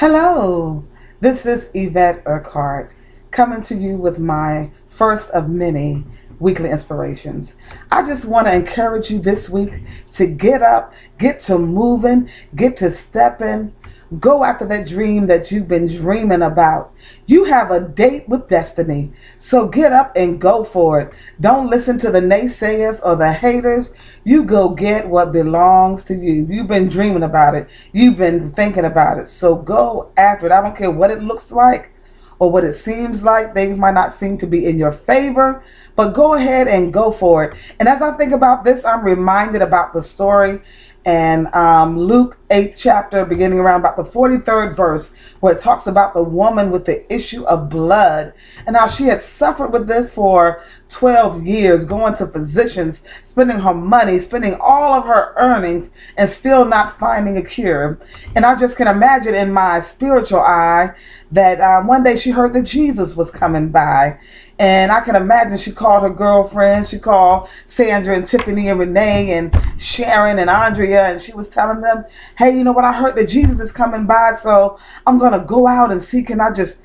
Hello, this is Yvette Urquhart coming to you with my first of many weekly inspirations. I just want to encourage you this week to get up, get to moving, get to stepping, go after that dream that you've been dreaming about. You have a date with destiny, so get up and go for it. Don't listen to the naysayers or the haters. You go get what belongs to you. You've been dreaming about it. You've been thinking about it. So go after it. I don't care what it looks like or what it seems like. Things might not seem to be in your favor, but go ahead and go for it. And as I think about this, I'm reminded about the story and Luke 8th chapter, beginning around about the 43rd verse, where it talks about the woman with the issue of blood and how she had suffered with this for 12 years, going to physicians, spending her money, spending all of her earnings, and still not finding a cure. And I just can imagine in my spiritual eye that one day she heard that Jesus was coming by. And I can imagine she called her girlfriends. She called Sandra and Tiffany and Renee and Sharon and Andrea. And she was telling them, hey, you know what? I heard that Jesus is coming by. So I'm going to go out and see, can I just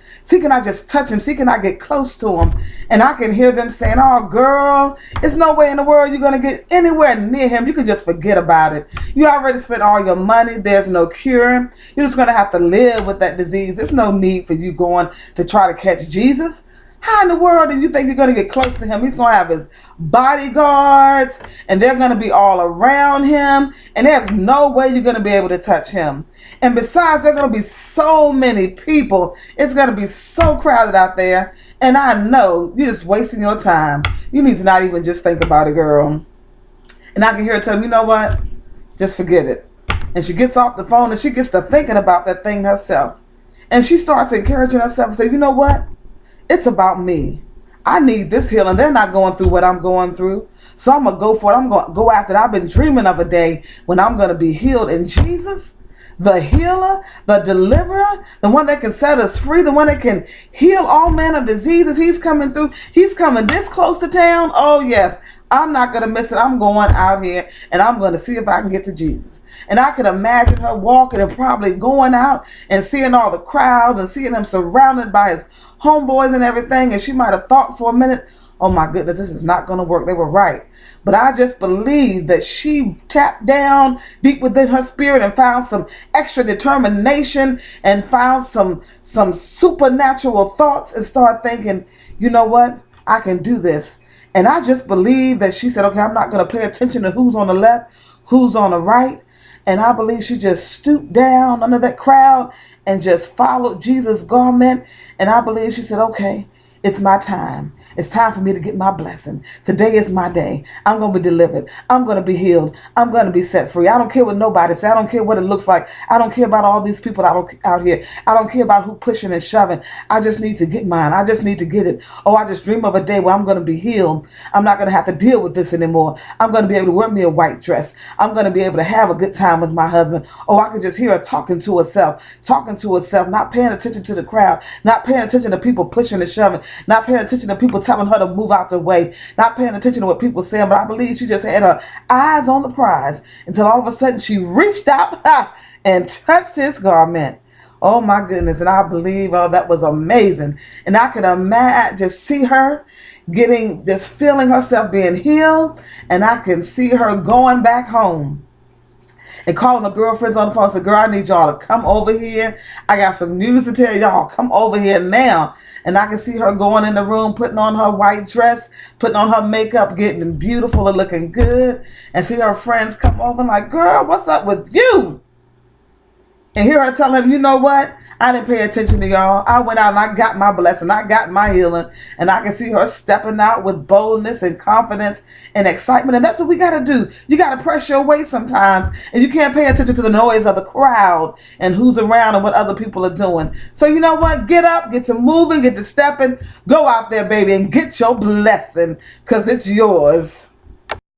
touch him? See, can I get close to him? And I can hear them saying, oh, girl, there's no way in the world you're going to get anywhere near him. You can just forget about it. You already spent all your money. There's no cure. You're just going to have to live with that disease. There's no need for you going to try to catch Jesus. How in the world do you think you're going to get close to him? He's going to have his bodyguards, and they're going to be all around him, and there's no way you're going to be able to touch him. And besides, there are going to be so many people. It's going to be so crowded out there, and I know you're just wasting your time. You need to not even just think about it, girl. And I can hear her tell me, you know what? Just forget it. And she gets off the phone, and she gets to thinking about that thing herself. And she starts encouraging herself and say, you know what? It's about me. I need this healing. They're not going through what I'm going through. So I'm going to go for it. I'm going to go after it. I've been dreaming of a day when I'm going to be healed. And Jesus, the healer, the deliverer, the one that can set us free, the one that can heal all manner of diseases, he's coming through. He's coming this close to town. Oh, yes. I'm not going to miss it. I'm going out here and I'm going to see if I can get to Jesus. And I can imagine her walking and probably going out and seeing all the crowds and seeing him surrounded by his homeboys and everything. And she might have thought for a minute, oh my goodness, this is not going to work. They were right. But I just believe that she tapped down deep within her spirit and found some extra determination and found some supernatural thoughts and started thinking, you know what? I can do this. And I just believe that she said, okay, I'm not going to pay attention to who's on the left, who's on the right. And I believe she just stooped down under that crowd and just followed Jesus' garment. And I believe she said, okay, it's my time. It's time for me to get my blessing. Today is my day. I'm going to be delivered. I'm going to be healed. I'm going to be set free. I don't care what nobody says. I don't care what it looks like. I don't care about all these people out here. I don't care about who pushing and shoving. I just need to get mine. I just need to get it. Oh, I just dream of a day where I'm going to be healed. I'm not going to have to deal with this anymore. I'm going to be able to wear me a white dress. I'm going to be able to have a good time with my husband. Oh, I can just hear her talking to herself, not paying attention to the crowd, not paying attention to people pushing and shoving, not paying attention to people telling her to move out the way, not paying attention to what people saying. But I believe she just had her eyes on the prize until all of a sudden she reached out and touched his garment. Oh my goodness. And I believe, oh, that was amazing. And I could imagine, just see her just feeling herself being healed. And I can see her going back home and calling her girlfriends on the phone and said, girl, I need y'all to come over here. I got some news to tell y'all. Come over here now. And I can see her going in the room, putting on her white dress, putting on her makeup, getting beautiful and looking good. And see her friends come over and like, girl, what's up with you? And hear her tell him, you know what? I didn't pay attention to y'all. I went out and I got my blessing. I got my healing. And I can see her stepping out with boldness and confidence and excitement. And that's what we got to do. You got to press your way sometimes. And you can't pay attention to the noise of the crowd and who's around and what other people are doing. So you know what? Get up, get to moving, get to stepping. Go out there, baby, and get your blessing because it's yours.